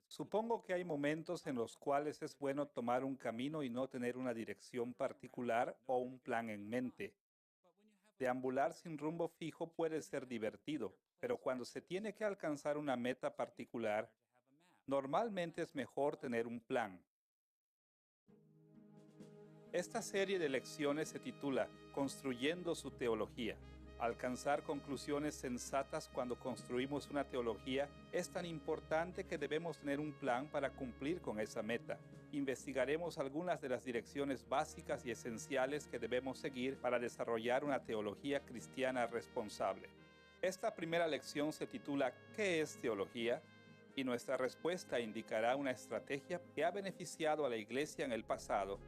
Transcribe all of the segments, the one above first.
Supongo que hay momentos en los cuales es bueno tomar un camino y no tener una dirección particular o un plan en mente. Deambular sin rumbo fijo puede ser divertido, pero cuando se tiene que alcanzar una meta particular, normalmente es mejor tener un plan. Esta serie de lecciones se titula Construyendo su teología. Alcanzar conclusiones sensatas cuando construimos una teología es tan importante que debemos tener un plan para cumplir con esa meta. Investigaremos algunas de las direcciones básicas y esenciales que debemos seguir para desarrollar una teología cristiana responsable. Esta primera lección se titula ¿Qué es teología? Y nuestra respuesta indicará una estrategia que ha beneficiado a la Iglesia en el pasado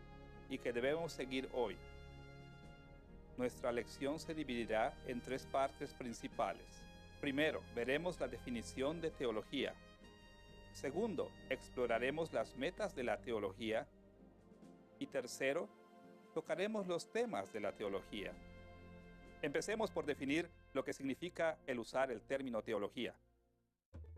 y que debemos seguir hoy. Nuestra lección se dividirá en tres partes principales. Primero, veremos la definición de teología. Segundo, exploraremos las metas de la teología. Y tercero, tocaremos los temas de la teología. Empecemos por definir lo que significa el usar el término teología.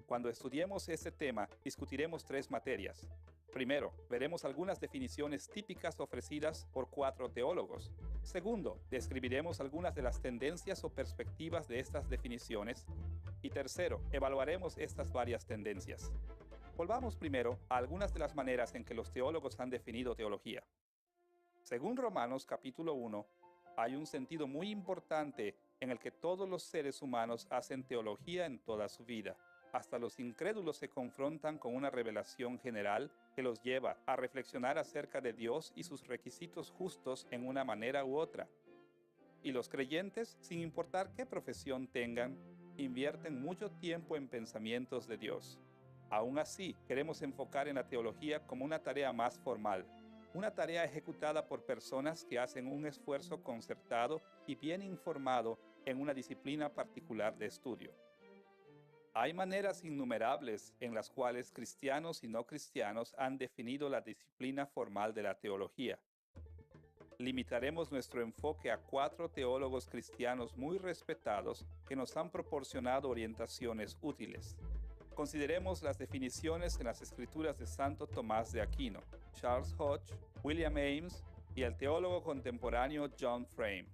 Cuando estudiemos este tema, discutiremos tres materias. Primero, veremos algunas definiciones típicas ofrecidas por 4 teólogos. Segundo, describiremos algunas de las tendencias o perspectivas de estas definiciones. Y tercero, evaluaremos estas varias tendencias. Volvamos primero a algunas de las maneras en que los teólogos han definido teología. Según Romanos capítulo 1, hay un sentido muy importante en el que todos los seres humanos hacen teología en toda su vida. Hasta los incrédulos se confrontan con una revelación general que los lleva a reflexionar acerca de Dios y sus requisitos justos en una manera u otra. Y los creyentes, sin importar qué profesión tengan, invierten mucho tiempo en pensamientos de Dios. Aún así, queremos enfocar en la teología como una tarea más formal, una tarea ejecutada por personas que hacen un esfuerzo concertado y bien informado en una disciplina particular de estudio. Hay maneras innumerables en las cuales cristianos y no cristianos han definido la disciplina formal de la teología. Limitaremos nuestro enfoque a 4 teólogos cristianos muy respetados que nos han proporcionado orientaciones útiles. Consideremos las definiciones en las escrituras de Santo Tomás de Aquino, Charles Hodge, William Ames y el teólogo contemporáneo John Frame.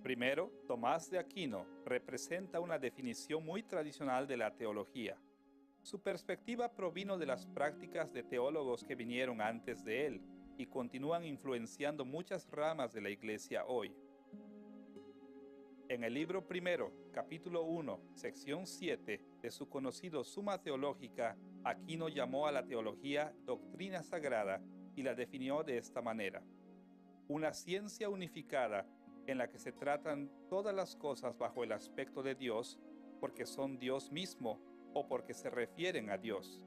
Primero, Tomás de Aquino representa una definición muy tradicional de la teología. Su perspectiva provino de las prácticas de teólogos que vinieron antes de él y continúan influenciando muchas ramas de la Iglesia hoy. En el libro primero, capítulo 1, sección 7 de su conocido Suma Teológica, Aquino llamó a la teología doctrina sagrada y la definió de esta manera: una ciencia unificada en la que se tratan todas las cosas bajo el aspecto de Dios, porque son Dios mismo o porque se refieren a Dios.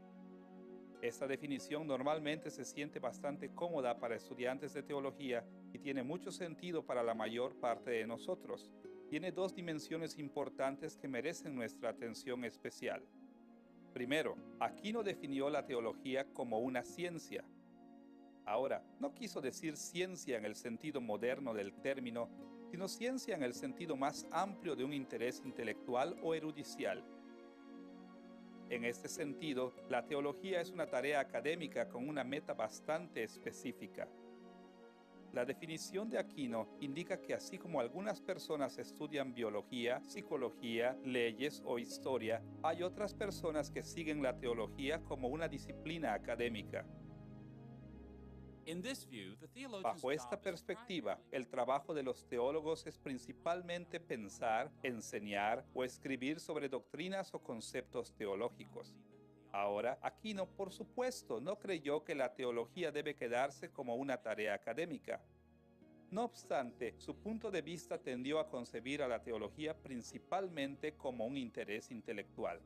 Esta definición normalmente se siente bastante cómoda para estudiantes de teología y tiene mucho sentido para la mayor parte de nosotros. Tiene 2 dimensiones importantes que merecen nuestra atención especial. Primero, Aquino definió la teología como una ciencia. Ahora, no quiso decir ciencia en el sentido moderno del término, sino ciencia en el sentido más amplio de un interés intelectual o erudicial. En este sentido, la teología es una tarea académica con una meta bastante específica. La definición de Aquino indica que así como algunas personas estudian biología, psicología, leyes o historia, hay otras personas que siguen la teología como una disciplina académica. Bajo esta perspectiva, el trabajo de los teólogos es principalmente pensar, enseñar o escribir sobre doctrinas o conceptos teológicos. Ahora, Aquino, por supuesto, no creyó que la teología debe quedarse como una tarea académica. No obstante, su punto de vista tendió a concebir a la teología principalmente como un interés intelectual.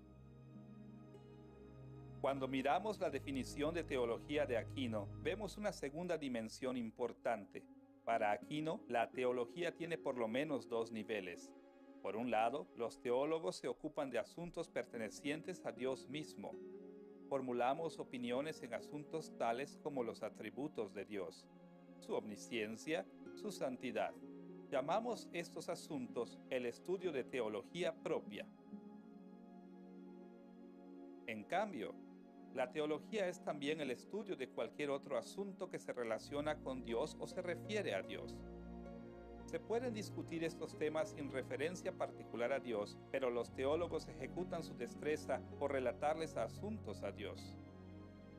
Cuando miramos la definición de teología de Aquino, vemos una segunda dimensión importante. Para Aquino, la teología tiene por lo menos 2 niveles. Por un lado, los teólogos se ocupan de asuntos pertenecientes a Dios mismo. Formulamos opiniones en asuntos tales como los atributos de Dios, su omnisciencia, su santidad. Llamamos estos asuntos el estudio de teología propia. En cambio, la teología es también el estudio de cualquier otro asunto que se relaciona con Dios o se refiere a Dios. Se pueden discutir estos temas sin referencia particular a Dios, pero los teólogos ejecutan su destreza por relatarles asuntos a Dios.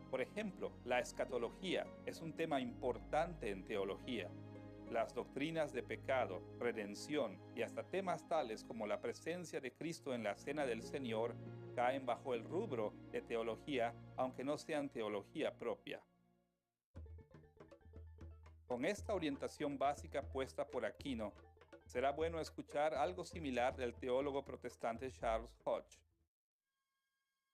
Por ejemplo, la escatología es un tema importante en teología. Las doctrinas de pecado, redención y hasta temas tales como la presencia de Cristo en la cena del Señor caen bajo el rubro de teología, aunque no sean teología propia. Con esta orientación básica puesta por Aquino, será bueno escuchar algo similar del teólogo protestante Charles Hodge.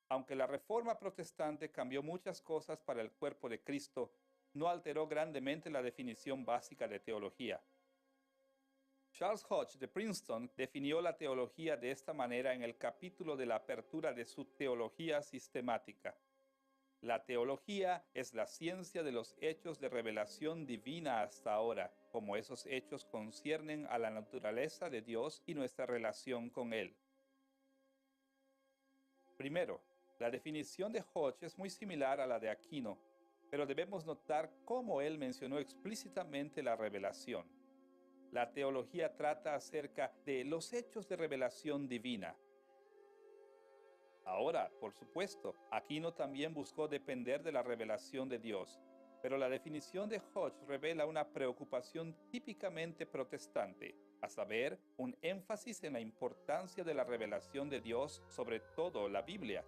Aunque la Reforma protestante cambió muchas cosas para el cuerpo de Cristo, no alteró grandemente la definición básica de teología. Charles Hodge de Princeton definió la teología de esta manera en el capítulo de la apertura de su Teología Sistemática. La teología es la ciencia de los hechos de revelación divina hasta ahora, como esos hechos conciernen a la naturaleza de Dios y nuestra relación con Él. Primero, la definición de Hodge es muy similar a la de Aquino, pero debemos notar cómo él mencionó explícitamente la revelación. La teología trata acerca de los hechos de revelación divina. Ahora, por supuesto, Aquino también buscó depender de la revelación de Dios, pero la definición de Hodge revela una preocupación típicamente protestante, a saber, un énfasis en la importancia de la revelación de Dios, sobre todo la Biblia.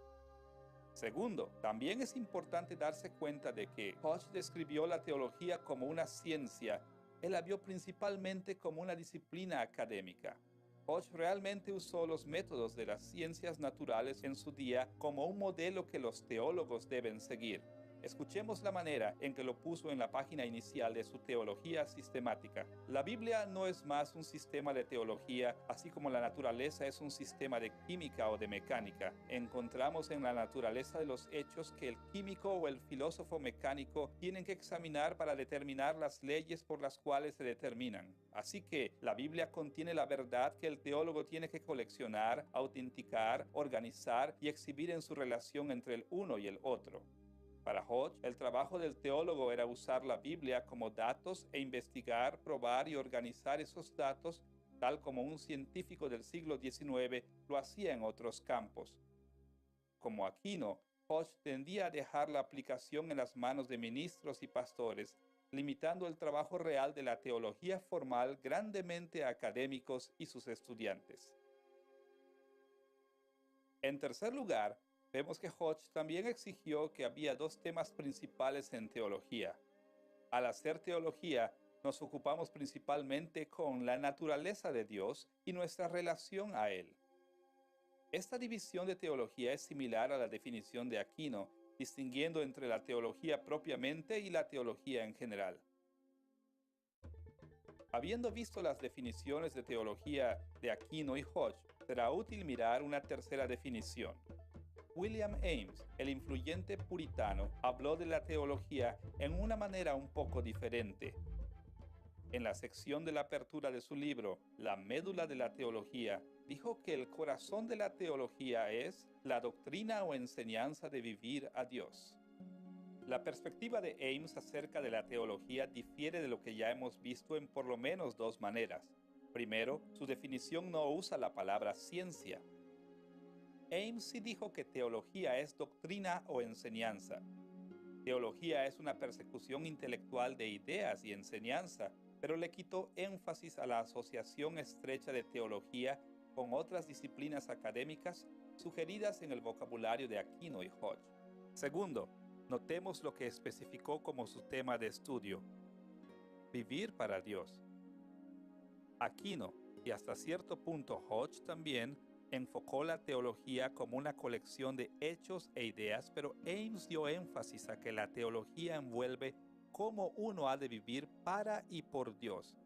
Segundo, también es importante darse cuenta de que Hodge describió la teología como una ciencia. Él la vio principalmente como una disciplina académica. Hodge realmente usó los métodos de las ciencias naturales en su día como un modelo que los teólogos deben seguir. Escuchemos la manera en que lo puso en la página inicial de su Teología Sistemática. La Biblia no es más un sistema de teología, así como la naturaleza es un sistema de química o de mecánica. Encontramos en la naturaleza de los hechos que el químico o el filósofo mecánico tienen que examinar para determinar las leyes por las cuales se determinan. Así que la Biblia contiene la verdad que el teólogo tiene que coleccionar, autenticar, organizar y exhibir en su relación entre el uno y el otro. Para Hodge, el trabajo del teólogo era usar la Biblia como datos e investigar, probar y organizar esos datos, tal como un científico del siglo XIX lo hacía en otros campos. Como Aquino, Hodge tendía a dejar la aplicación en las manos de ministros y pastores, limitando el trabajo real de la teología formal grandemente a académicos y sus estudiantes. En tercer lugar, vemos que Hodge también exigió que había dos temas principales en teología. Al hacer teología, nos ocupamos principalmente con la naturaleza de Dios y nuestra relación a Él. Esta división de teología es similar a la definición de Aquino, distinguiendo entre la teología propiamente y la teología en general. Habiendo visto las definiciones de teología de Aquino y Hodge, será útil mirar una tercera definición. William Ames, el influyente puritano, habló de la teología en una manera un poco diferente. En la sección de la apertura de su libro, La médula de la teología, dijo que el corazón de la teología es la doctrina o enseñanza de vivir a Dios. La perspectiva de Ames acerca de la teología difiere de lo que ya hemos visto en por lo menos dos maneras. Primero, su definición no usa la palabra ciencia. Ames sí dijo que teología es doctrina o enseñanza. Teología es una persecución intelectual de ideas y enseñanza, pero le quitó énfasis a la asociación estrecha de teología con otras disciplinas académicas sugeridas en el vocabulario de Aquino y Hodge. Segundo, notemos lo que especificó como su tema de estudio: vivir para Dios. Aquino, y hasta cierto punto Hodge también, enfocó la teología como una colección de hechos e ideas, pero Ames dio énfasis a que la teología envuelve cómo uno ha de vivir para y por Dios.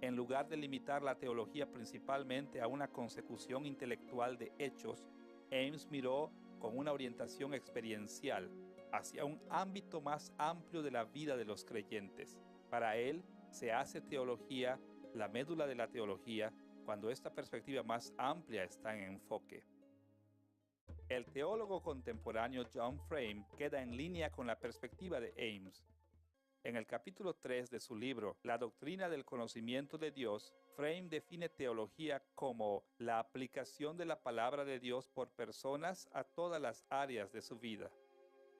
En lugar de limitar la teología principalmente a una consecución intelectual de hechos, Ames miró con una orientación experiencial hacia un ámbito más amplio de la vida de los creyentes. Para él, se hace teología, la médula de la teología, cuando esta perspectiva más amplia está en enfoque. El teólogo contemporáneo John Frame queda en línea con la perspectiva de Ames. En el capítulo 3 de su libro, La doctrina del conocimiento de Dios, Frame define teología como la aplicación de la palabra de Dios por personas a todas las áreas de su vida.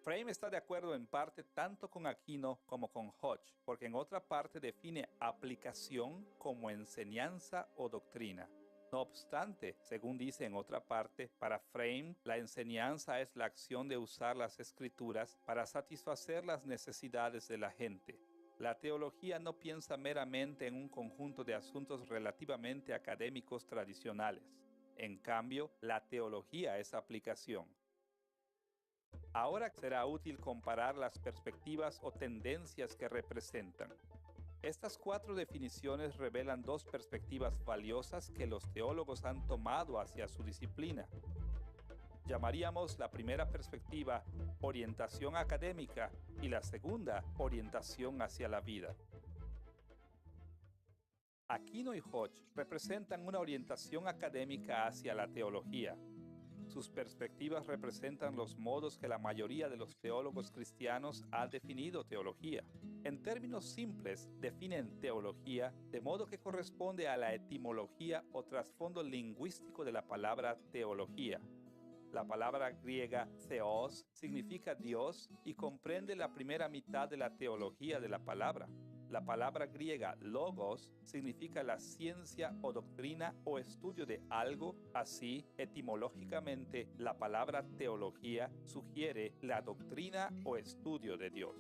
Frame está de acuerdo en parte tanto con Aquino como con Hodge, porque en otra parte define aplicación como enseñanza o doctrina. No obstante, según dice en otra parte, para Frame, la enseñanza es la acción de usar las escrituras para satisfacer las necesidades de la gente. La teología no piensa meramente en un conjunto de asuntos relativamente académicos tradicionales. En cambio, la teología es aplicación. Ahora será útil comparar las perspectivas o tendencias que representan. Estas 4 definiciones revelan 2 perspectivas valiosas que los teólogos han tomado hacia su disciplina. Llamaríamos la primera perspectiva orientación académica y la segunda orientación hacia la vida. Aquino y Hodge representan una orientación académica hacia la teología. Sus perspectivas representan los modos que la mayoría de los teólogos cristianos ha definido teología. En términos simples, definen teología de modo que corresponde a la etimología o trasfondo lingüístico de la palabra teología. La palabra griega theos significa Dios y comprende la primera mitad de la teología de la palabra. La palabra griega logos significa la ciencia o doctrina o estudio de algo. Así, etimológicamente, la palabra teología sugiere la doctrina o estudio de Dios.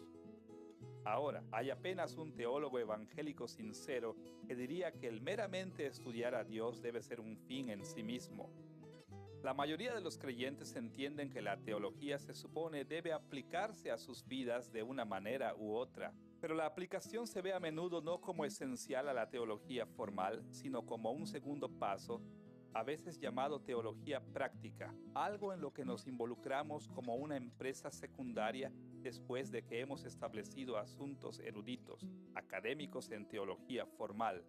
Ahora, hay apenas un teólogo evangélico sincero que diría que el meramente estudiar a Dios debe ser un fin en sí mismo. La mayoría de los creyentes entienden que la teología se supone debe aplicarse a sus vidas de una manera u otra. Pero la aplicación se ve a menudo no como esencial a la teología formal, sino como un segundo paso, a veces llamado teología práctica, algo en lo que nos involucramos como una empresa secundaria después de que hemos establecido asuntos eruditos, académicos en teología formal.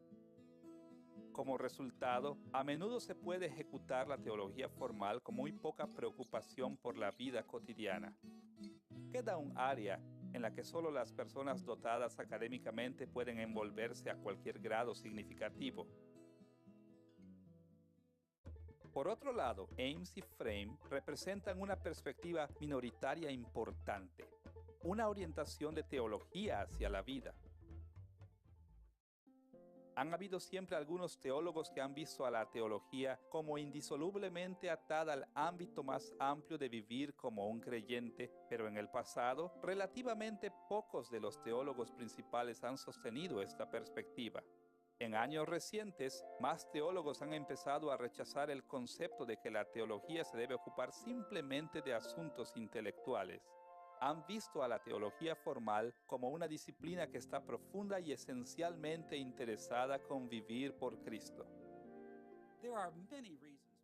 Como resultado, a menudo se puede ejecutar la teología formal con muy poca preocupación por la vida cotidiana. Queda un área en la que solo las personas dotadas académicamente pueden envolverse a cualquier grado significativo. Por otro lado, Ames y Frame representan una perspectiva minoritaria importante, una orientación de teología hacia la vida. Han habido siempre algunos teólogos que han visto a la teología como indisolublemente atada al ámbito más amplio de vivir como un creyente, pero en el pasado, relativamente pocos de los teólogos principales han sostenido esta perspectiva. En años recientes, más teólogos han empezado a rechazar el concepto de que la teología se debe ocupar simplemente de asuntos intelectuales. Han visto a la teología formal como una disciplina que está profunda y esencialmente interesada con vivir por Cristo.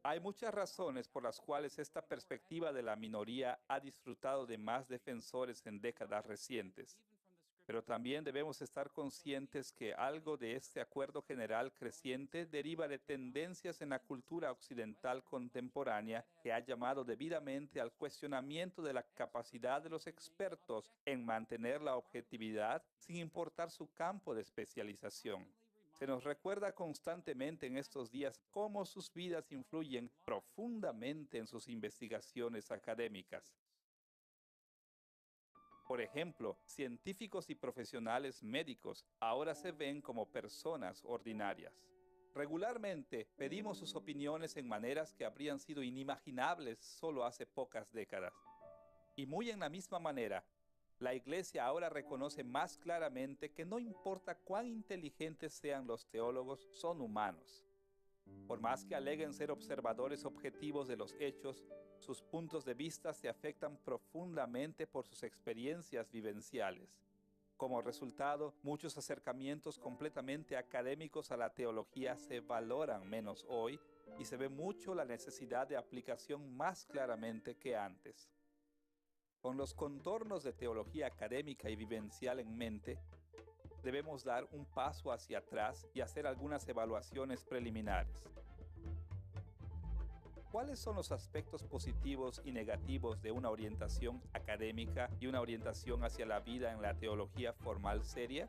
Hay muchas razones por las cuales esta perspectiva de la minoría ha disfrutado de más defensores en décadas recientes. Pero también debemos estar conscientes que algo de este acuerdo general creciente deriva de tendencias en la cultura occidental contemporánea que ha llamado debidamente al cuestionamiento de la capacidad de los expertos en mantener la objetividad sin importar su campo de especialización. Se nos recuerda constantemente en estos días cómo sus vidas influyen profundamente en sus investigaciones académicas. Por ejemplo, científicos y profesionales médicos ahora se ven como personas ordinarias. Regularmente pedimos sus opiniones en maneras que habrían sido inimaginables solo hace pocas décadas. Y muy en la misma manera, la Iglesia ahora reconoce más claramente que no importa cuán inteligentes sean los teólogos, son humanos. Por más que aleguen ser observadores objetivos de los hechos, sus puntos de vista se afectan profundamente por sus experiencias vivenciales. Como resultado, muchos acercamientos completamente académicos a la teología se valoran menos hoy y se ve mucho la necesidad de aplicación más claramente que antes. Con los contornos de teología académica y vivencial en mente, debemos dar un paso hacia atrás y hacer algunas evaluaciones preliminares. ¿Cuáles son los aspectos positivos y negativos de una orientación académica y una orientación hacia la vida en la teología formal seria?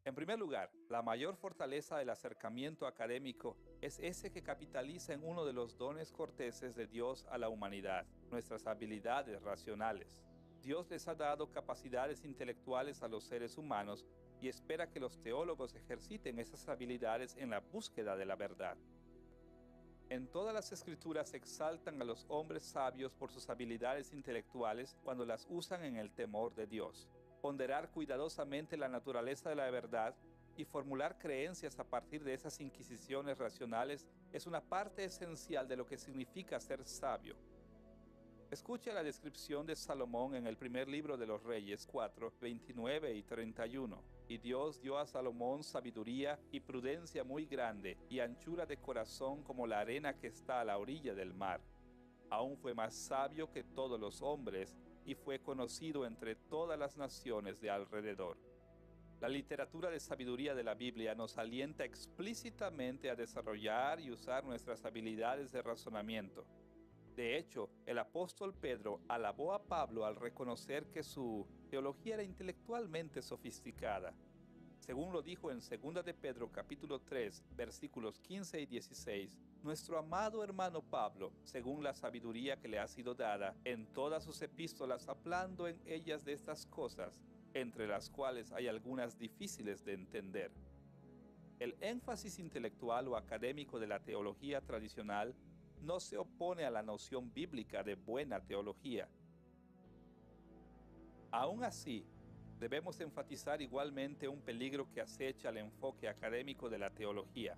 En primer lugar, la mayor fortaleza del acercamiento académico es ese que capitaliza en uno de los dones corteses de Dios a la humanidad, nuestras habilidades racionales. Dios les ha dado capacidades intelectuales a los seres humanos y espera que los teólogos ejerciten esas habilidades en la búsqueda de la verdad. En todas las escrituras exaltan a los hombres sabios por sus habilidades intelectuales cuando las usan en el temor de Dios. Ponderar cuidadosamente la naturaleza de la verdad y formular creencias a partir de esas inquisiciones racionales es una parte esencial de lo que significa ser sabio. Escucha la descripción de Salomón en el primer libro de los Reyes 4, 29 y 31. Y Dios dio a Salomón sabiduría y prudencia muy grande y anchura de corazón como la arena que está a la orilla del mar. Aún fue más sabio que todos los hombres y fue conocido entre todas las naciones de alrededor. La literatura de sabiduría de la Biblia nos alienta explícitamente a desarrollar y usar nuestras habilidades de razonamiento. De hecho, el apóstol Pedro alabó a Pablo al reconocer que su teología era intelectualmente sofisticada. Según lo dijo en 2 de Pedro capítulo 3, versículos 15 y 16, nuestro amado hermano Pablo, según la sabiduría que le ha sido dada, en todas sus epístolas hablando en ellas de estas cosas, entre las cuales hay algunas difíciles de entender. El énfasis intelectual o académico de la teología tradicional no se opone a la noción bíblica de buena teología. Aún así, debemos enfatizar igualmente un peligro que acecha el enfoque académico de la teología.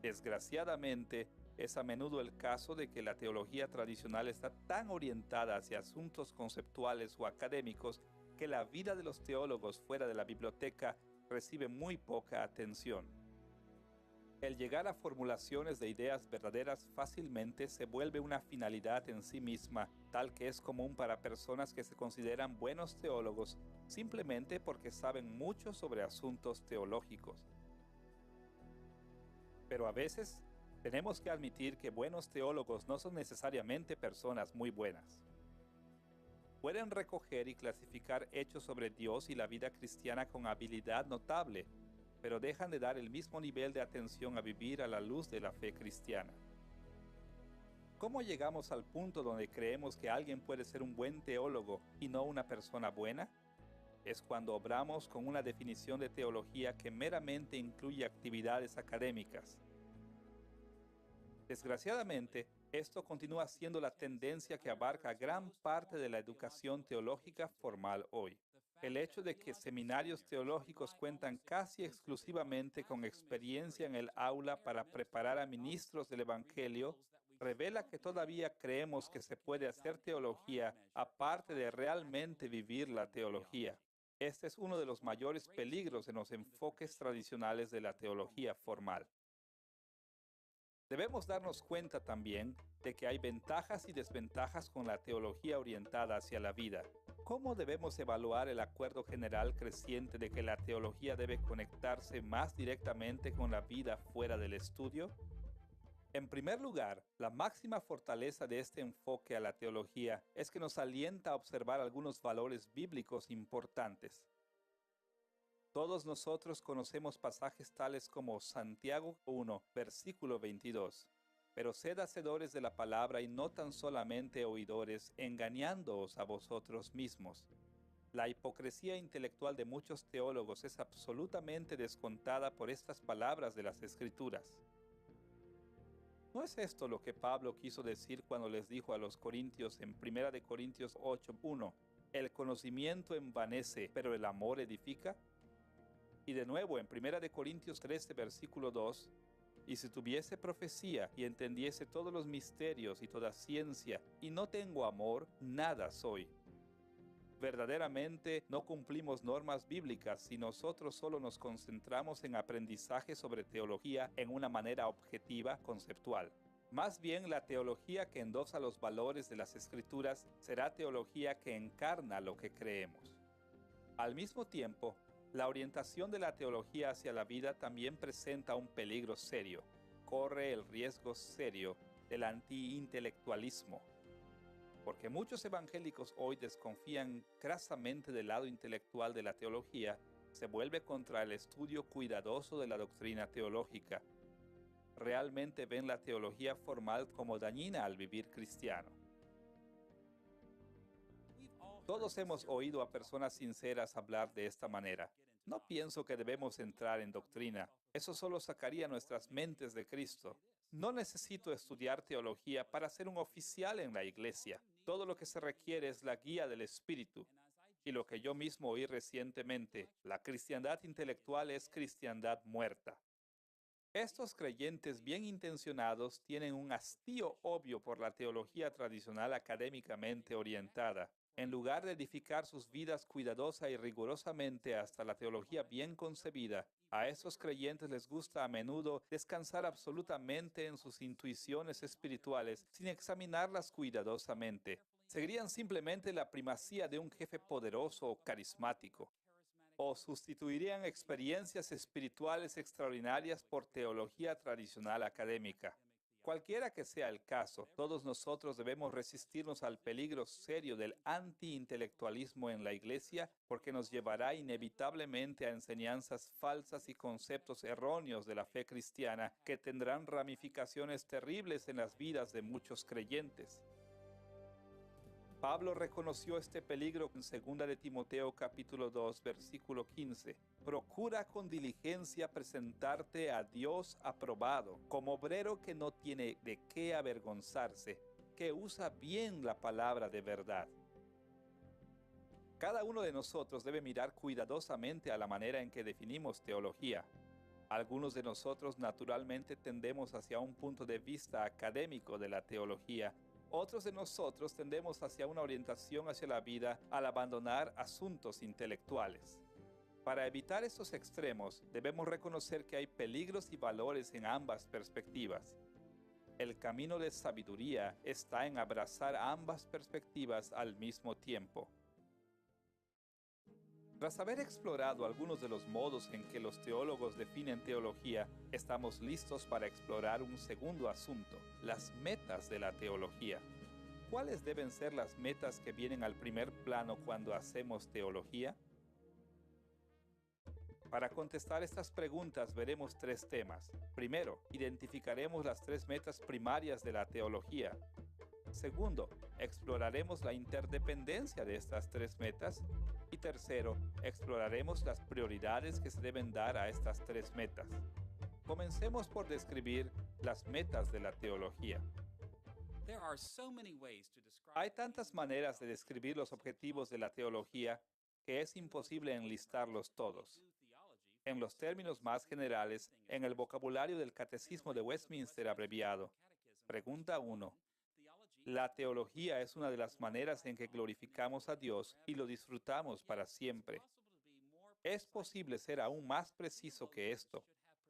Desgraciadamente, es a menudo el caso de que la teología tradicional está tan orientada hacia asuntos conceptuales o académicos que la vida de los teólogos fuera de la biblioteca recibe muy poca atención. El llegar a formulaciones de ideas verdaderas fácilmente se vuelve una finalidad en sí misma, tal que es común para personas que se consideran buenos teólogos simplemente porque saben mucho sobre asuntos teológicos. Pero a veces tenemos que admitir que buenos teólogos no son necesariamente personas muy buenas. Pueden recoger y clasificar hechos sobre Dios y la vida cristiana con habilidad notable, pero dejan de dar el mismo nivel de atención a vivir a la luz de la fe cristiana. ¿Cómo llegamos al punto donde creemos que alguien puede ser un buen teólogo y no una persona buena? Es cuando obramos con una definición de teología que meramente incluye actividades académicas. Desgraciadamente, esto continúa siendo la tendencia que abarca gran parte de la educación teológica formal hoy. El hecho de que seminarios teológicos cuentan casi exclusivamente con experiencia en el aula para preparar a ministros del Evangelio revela que todavía creemos que se puede hacer teología aparte de realmente vivir la teología. Este es uno de los mayores peligros en los enfoques tradicionales de la teología formal. Debemos darnos cuenta también de que hay ventajas y desventajas con la teología orientada hacia la vida. ¿Cómo debemos evaluar el acuerdo general creciente de que la teología debe conectarse más directamente con la vida fuera del estudio? En primer lugar, la máxima fortaleza de este enfoque a la teología es que nos alienta a observar algunos valores bíblicos importantes. Todos nosotros conocemos pasajes tales como Santiago 1, versículo 22. Pero sed hacedores de la palabra y no tan solamente oidores, engañándoos a vosotros mismos. La hipocresía intelectual de muchos teólogos es absolutamente descontada por estas palabras de las Escrituras. ¿No es esto lo que Pablo quiso decir cuando les dijo a los corintios en 1 de Corintios 8, 1? El conocimiento envanece, pero el amor edifica. Y de nuevo en 1 de Corintios 13, versículo 2, y si tuviese profecía y entendiese todos los misterios y toda ciencia, y no tengo amor, nada soy. Verdaderamente no cumplimos normas bíblicas si nosotros solo nos concentramos en aprendizaje sobre teología en una manera objetiva, conceptual. Más bien, la teología que endosa los valores de las Escrituras será teología que encarna lo que creemos. Al mismo tiempo, la orientación de la teología hacia la vida también presenta un peligro serio. corre el riesgo serio del antiintelectualismo, porque muchos evangélicos hoy desconfían crasamente del lado intelectual de la teología, se vuelve contra el estudio cuidadoso de la doctrina teológica. Realmente ven la teología formal como dañina al vivir cristiano. Todos hemos oído a personas sinceras hablar de esta manera. No pienso que debemos entrar en doctrina. Eso solo sacaría nuestras mentes de Cristo. No necesito estudiar teología para ser un oficial en la iglesia. Todo lo que se requiere es la guía del Espíritu. Y lo que yo mismo oí recientemente, la cristiandad intelectual es cristiandad muerta. Estos creyentes bien intencionados tienen un hastío obvio por la teología tradicional académicamente orientada. En lugar de edificar sus vidas cuidadosa y rigurosamente hasta la teología bien concebida, a estos creyentes les gusta a menudo descansar absolutamente en sus intuiciones espirituales sin examinarlas cuidadosamente. Seguirían simplemente la primacía de un jefe poderoso o carismático, o sustituirían experiencias espirituales extraordinarias por teología tradicional académica. Cualquiera que sea el caso, todos nosotros debemos resistirnos al peligro serio del antiintelectualismo en la iglesia, porque nos llevará inevitablemente a enseñanzas falsas y conceptos erróneos de la fe cristiana que tendrán ramificaciones terribles en las vidas de muchos creyentes. Pablo reconoció este peligro en 2 de Timoteo capítulo 2, versículo 15. Procura con diligencia presentarte a Dios aprobado, como obrero que no tiene de qué avergonzarse, que usa bien la palabra de verdad. Cada uno de nosotros debe mirar cuidadosamente a la manera en que definimos teología. Algunos de nosotros naturalmente tendemos hacia un punto de vista académico de la teología. Otros de nosotros tendemos hacia una orientación hacia la vida al abandonar asuntos intelectuales. Para evitar estos extremos, debemos reconocer que hay peligros y valores en ambas perspectivas. El camino de sabiduría está en abrazar ambas perspectivas al mismo tiempo. Tras haber explorado algunos de los modos en que los teólogos definen teología, estamos listos para explorar un segundo asunto, las metas de la teología. ¿Cuáles deben ser las metas que vienen al primer plano cuando hacemos teología? Para contestar estas preguntas veremos tres temas. Primero, identificaremos las tres metas primarias de la teología. Segundo, exploraremos la interdependencia de estas tres metas. Y tercero, exploraremos las prioridades que se deben dar a estas tres metas. Comencemos por describir las metas de la teología. Hay tantas maneras de describir los objetivos de la teología que es imposible enlistarlos todos. En los términos más generales, en el vocabulario del Catecismo de Westminster abreviado, pregunta 1. La teología es una de las maneras en que glorificamos a Dios y lo disfrutamos para siempre. Es posible ser aún más preciso que esto.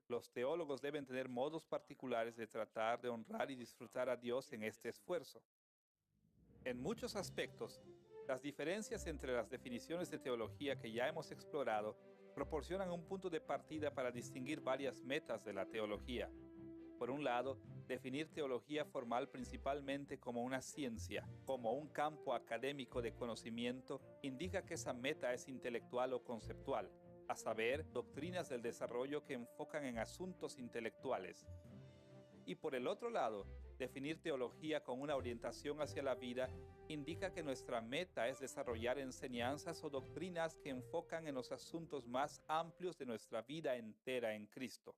Los teólogos deben tener modos particulares de tratar de honrar y disfrutar a Dios en este esfuerzo. En muchos aspectos, las diferencias entre las definiciones de teología que ya hemos explorado proporcionan un punto de partida para distinguir varias metas de la teología. Por un lado, definir teología formal principalmente como una ciencia, como un campo académico de conocimiento, indica que esa meta es intelectual o conceptual, a saber, doctrinas del desarrollo que enfocan en asuntos intelectuales. Y por el otro lado, definir teología con una orientación hacia la vida indica que nuestra meta es desarrollar enseñanzas o doctrinas que enfocan en los asuntos más amplios de nuestra vida entera en Cristo.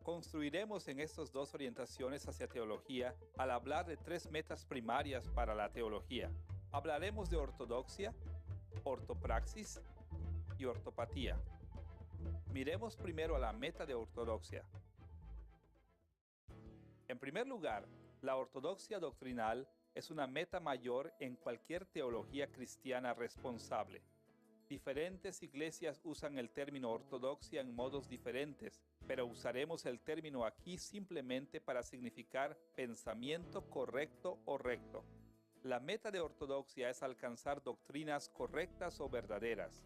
Construiremos en estas dos orientaciones hacia teología al hablar de tres metas primarias para la teología. Hablaremos de ortodoxia, ortopraxis y ortopatía. Miremos primero a la meta de ortodoxia. En primer lugar, la ortodoxia doctrinal es una meta mayor en cualquier teología cristiana responsable. Diferentes iglesias usan el término ortodoxia en modos diferentes, pero usaremos el término aquí simplemente para significar pensamiento correcto o recto. La meta de ortodoxia es alcanzar doctrinas correctas o verdaderas.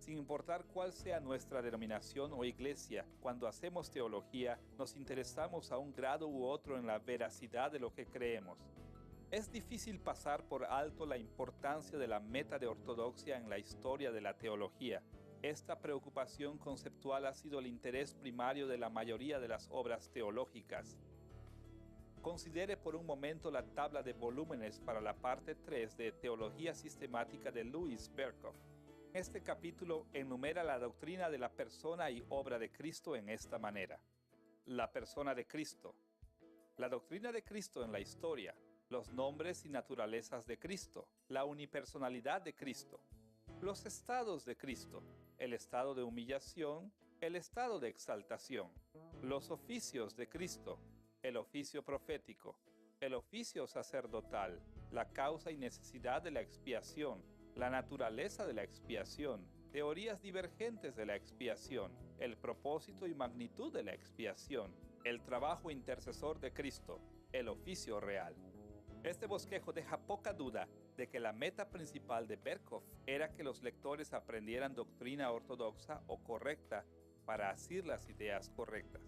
Sin importar cuál sea nuestra denominación o iglesia, cuando hacemos teología, nos interesamos a un grado u otro en la veracidad de lo que creemos. Es difícil pasar por alto la importancia de la meta de ortodoxia en la historia de la teología. Esta preocupación conceptual ha sido el interés primario de la mayoría de las obras teológicas. Considere por un momento la tabla de volúmenes para la parte 3 de Teología Sistemática de Louis Berkhof. Este capítulo enumera la doctrina de la persona y obra de Cristo en esta manera. La persona de Cristo. La doctrina de Cristo en la historia. Los nombres y naturalezas de Cristo, la unipersonalidad de Cristo, los estados de Cristo, el estado de humillación, el estado de exaltación, los oficios de Cristo, el oficio profético, el oficio sacerdotal, la causa y necesidad de la expiación, la naturaleza de la expiación, teorías divergentes de la expiación, el propósito y magnitud de la expiación, el trabajo intercesor de Cristo, el oficio real. Este bosquejo deja poca duda de que la meta principal de Berkhof era que los lectores aprendieran doctrina ortodoxa o correcta para asir las ideas correctas.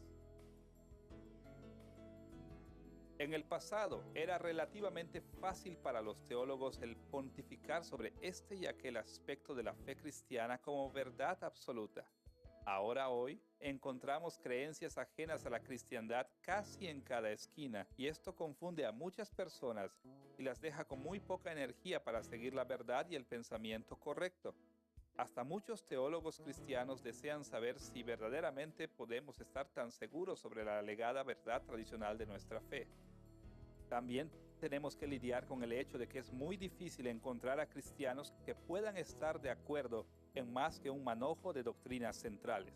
En el pasado era relativamente fácil para los teólogos el pontificar sobre este y aquel aspecto de la fe cristiana como verdad absoluta. Ahora hoy encontramos creencias ajenas a la cristiandad casi en cada esquina, y esto confunde a muchas personas y las deja con muy poca energía para seguir la verdad y el pensamiento correcto. Hasta muchos teólogos cristianos desean saber si verdaderamente podemos estar tan seguros sobre la alegada verdad tradicional de nuestra fe. También tenemos que lidiar con el hecho de que es muy difícil encontrar a cristianos que puedan estar de acuerdo en más que un manojo de doctrinas centrales.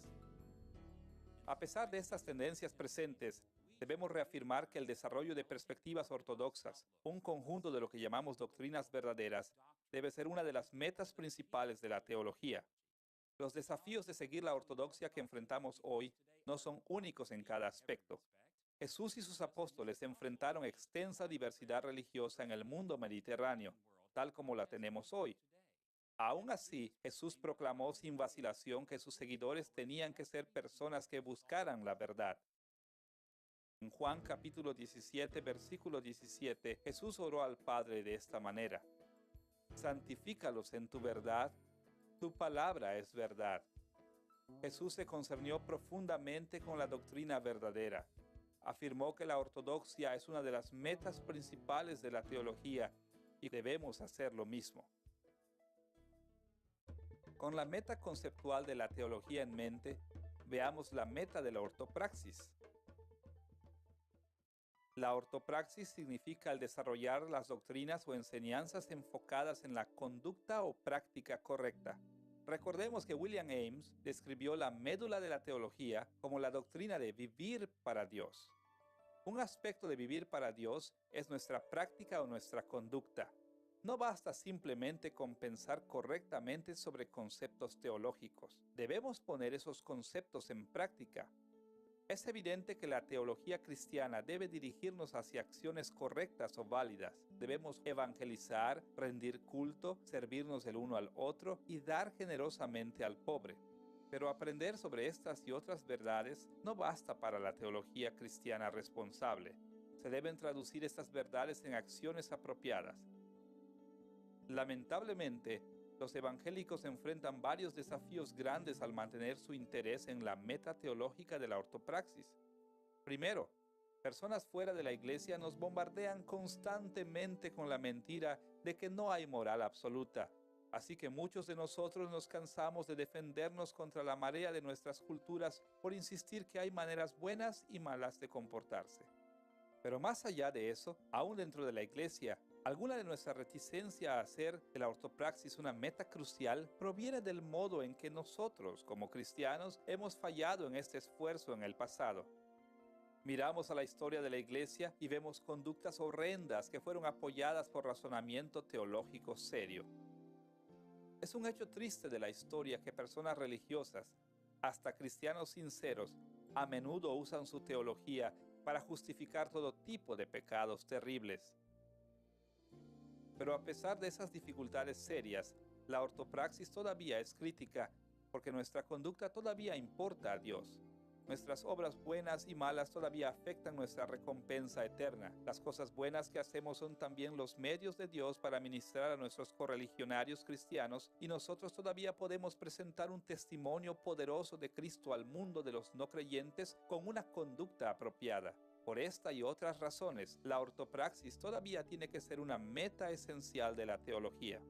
A pesar de estas tendencias presentes, debemos reafirmar que el desarrollo de perspectivas ortodoxas, un conjunto de lo que llamamos doctrinas verdaderas, debe ser una de las metas principales de la teología. Los desafíos de seguir la ortodoxia que enfrentamos hoy no son únicos en cada aspecto. Jesús y sus apóstoles enfrentaron extensa diversidad religiosa en el mundo mediterráneo, tal como la tenemos hoy. Aún así, Jesús proclamó sin vacilación que sus seguidores tenían que ser personas que buscaran la verdad. En Juan capítulo 17, versículo 17, Jesús oró al Padre de esta manera: santifícalos en tu verdad, tu palabra es verdad. Jesús se concernió profundamente con la doctrina verdadera. Afirmó que la ortodoxia es una de las metas principales de la teología y debemos hacer lo mismo. Con la meta conceptual de la teología en mente, veamos la meta de la ortopraxis. La ortopraxis significa el desarrollar las doctrinas o enseñanzas enfocadas en la conducta o práctica correcta. Recordemos que William Ames describió la médula de la teología como la doctrina de vivir para Dios. Un aspecto de vivir para Dios es nuestra práctica o nuestra conducta. No basta simplemente con pensar correctamente sobre conceptos teológicos. Debemos poner esos conceptos en práctica. Es evidente que la teología cristiana debe dirigirnos hacia acciones correctas o válidas. Debemos evangelizar, rendir culto, servirnos el uno al otro y dar generosamente al pobre. Pero aprender sobre estas y otras verdades no basta para la teología cristiana responsable. Se deben traducir estas verdades en acciones apropiadas. Lamentablemente, los evangélicos enfrentan varios desafíos grandes al mantener su interés en la meta teológica de la ortopraxis. Primero, personas fuera de la iglesia nos bombardean constantemente con la mentira de que no hay moral absoluta. Así que muchos de nosotros nos cansamos de defendernos contra la marea de nuestras culturas por insistir que hay maneras buenas y malas de comportarse. Pero más allá de eso, aún dentro de la iglesia, alguna de nuestra reticencia a hacer de la ortopraxis una meta crucial proviene del modo en que nosotros, como cristianos, hemos fallado en este esfuerzo en el pasado. Miramos a la historia de la iglesia y vemos conductas horrendas que fueron apoyadas por razonamiento teológico serio. Es un hecho triste de la historia que personas religiosas, hasta cristianos sinceros, a menudo usan su teología para justificar todo tipo de pecados terribles. Pero a pesar de esas dificultades serias, la ortopraxis todavía es crítica porque nuestra conducta todavía importa a Dios. Nuestras obras buenas y malas todavía afectan nuestra recompensa eterna. Las cosas buenas que hacemos son también los medios de Dios para ministrar a nuestros correligionarios cristianos, y nosotros todavía podemos presentar un testimonio poderoso de Cristo al mundo de los no creyentes con una conducta apropiada. Por esta y otras razones, la ortopraxis todavía tiene que ser una meta esencial de la teología.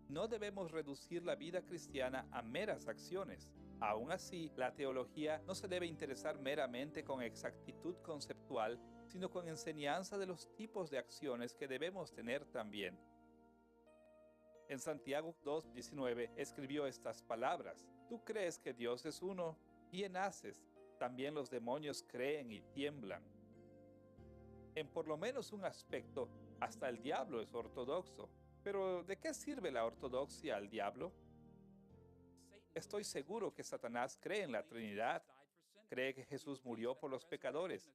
No debemos reducir la vida cristiana a meras acciones. Aún así, la teología no se debe interesar meramente con exactitud conceptual, sino con enseñanza de los tipos de acciones que debemos tener también. En Santiago 2:19 escribió estas palabras: «Tú crees que Dios es uno, bien haces. También los demonios creen y tiemblan». En por lo menos un aspecto, hasta el diablo es ortodoxo. Pero, ¿de qué sirve la ortodoxia al diablo? Estoy seguro que Satanás cree en la Trinidad, cree que Jesús murió por los pecadores,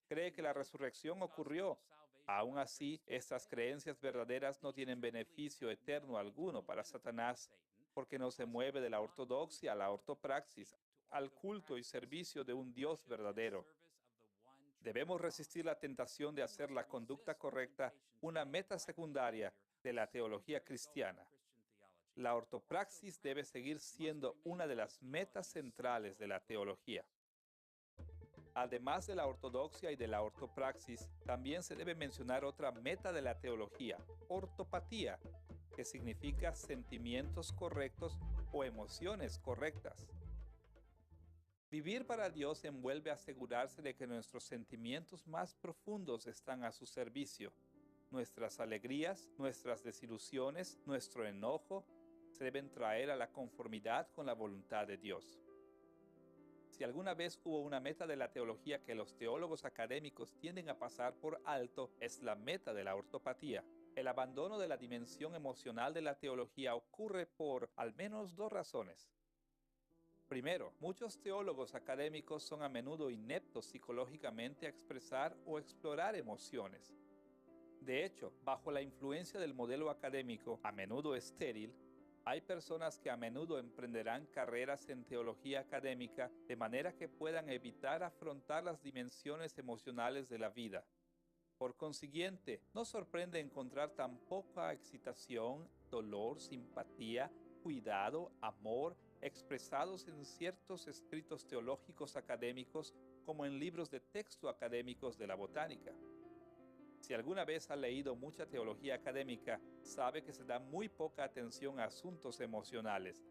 cree que la resurrección ocurrió. Aún así, estas creencias verdaderas no tienen beneficio eterno alguno para Satanás, porque no se mueve de la ortodoxia a la ortopraxis, al culto y servicio de un Dios verdadero. Debemos resistir la tentación de hacer la conducta correcta una meta secundaria de la teología cristiana. La ortopraxis debe seguir siendo una de las metas centrales de la teología. Además de la ortodoxia y de la ortopraxis, también se debe mencionar otra meta de la teología: ortopatía, que significa sentimientos correctos o emociones correctas. Vivir para Dios envuelve asegurarse de que nuestros sentimientos más profundos están a su servicio. Nuestras alegrías, nuestras desilusiones, nuestro enojo se deben traer a la conformidad con la voluntad de Dios. Si alguna vez hubo una meta de la teología que los teólogos académicos tienden a pasar por alto, es la meta de la ortopatía. El abandono de la dimensión emocional de la teología ocurre por al menos dos razones. Primero, muchos teólogos académicos son a menudo ineptos psicológicamente a expresar o explorar emociones. De hecho, bajo la influencia del modelo académico, a menudo estéril, hay personas que a menudo emprenderán carreras en teología académica de manera que puedan evitar afrontar las dimensiones emocionales de la vida. Por consiguiente, no sorprende encontrar tan poca excitación, dolor, simpatía, cuidado, amor, expresados en ciertos escritos teológicos académicos como en libros de texto académicos de la botánica. Si alguna vez ha leído mucha teología académica, sabe que se da muy poca atención a asuntos emocionales,